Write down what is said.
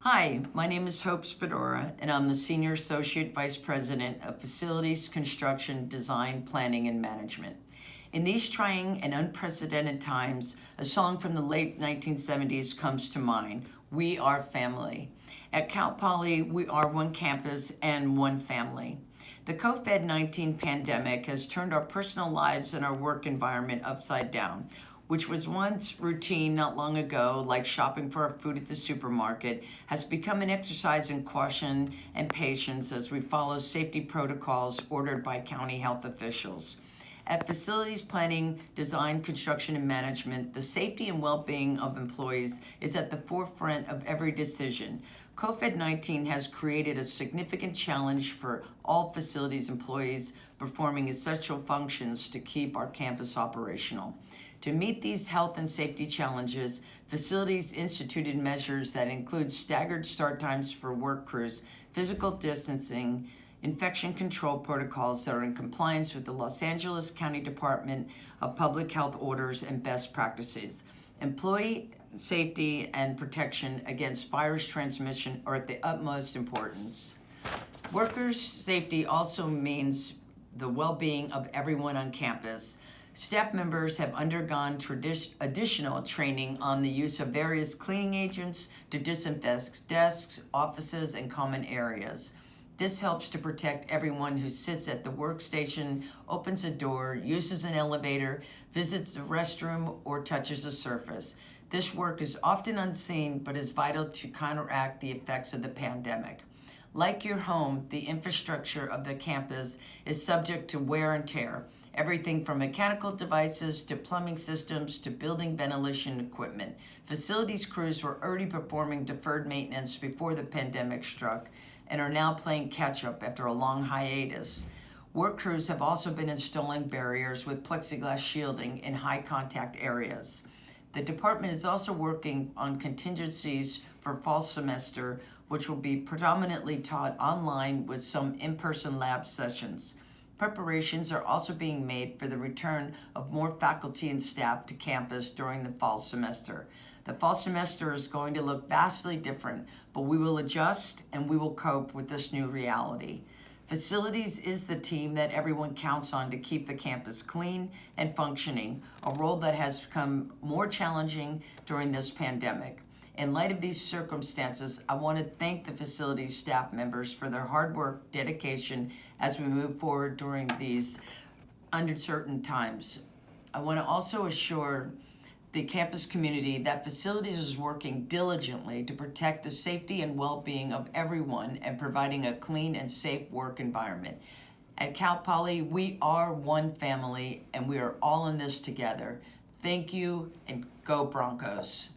Hi, my name is Hope Spadora, and I'm the Senior Associate Vice President of Facilities, Construction, Design, Planning, and Management. In these trying and unprecedented times, a song from the late 1970s comes to mind, "We Are Family." At Cal Poly, we are one campus and one family. The COVID-19 pandemic has turned our personal lives and our work environment upside down. Which was once routine not long ago, like shopping for our food at the supermarket, has become an exercise in caution and patience as we follow safety protocols ordered by county health officials. At Facilities Planning, Design, Construction, and Management, the safety and well-being of employees is at the forefront of every decision. COVID-19 has created a significant challenge for all facilities employees performing essential functions to keep our campus operational. To meet these health and safety challenges, facilities instituted measures that include staggered start times for work crews, physical distancing, infection control protocols that are in compliance with the Los Angeles County Department of Public Health orders and best practices. Employee safety and protection against virus transmission are at the utmost importance. Workers' safety also means the well-being of everyone on campus. Staff members have undergone additional training on the use of various cleaning agents to disinfect desks, offices, and common areas. This helps to protect everyone who sits at the workstation, opens a door, uses an elevator, visits the restroom, or touches a surface. This work is often unseen, but is vital to counteract the effects of the pandemic. Like your home, the infrastructure of the campus is subject to wear and tear. Everything from mechanical devices to plumbing systems to building ventilation equipment. Facilities crews were already performing deferred maintenance before the pandemic struck and are now playing catch-up after a long hiatus. Work crews have also been installing barriers with plexiglass shielding in high-contact areas. The department is also working on contingencies for fall semester, which will be predominantly taught online with some in-person lab sessions. Preparations are also being made for the return of more faculty and staff to campus during the fall semester. The fall semester is going to look vastly different, but we will adjust and we will cope with this new reality. Facilities is the team that everyone counts on to keep the campus clean and functioning, a role that has become more challenging during this pandemic. In light of these circumstances, I want to thank the facilities staff members for their hard work, dedication as we move forward during these uncertain times. I want to also assure the campus community that facilities is working diligently to protect the safety and well-being of everyone and providing a clean and safe work environment. At Cal Poly, we are one family and we are all in this together. Thank you and go Broncos.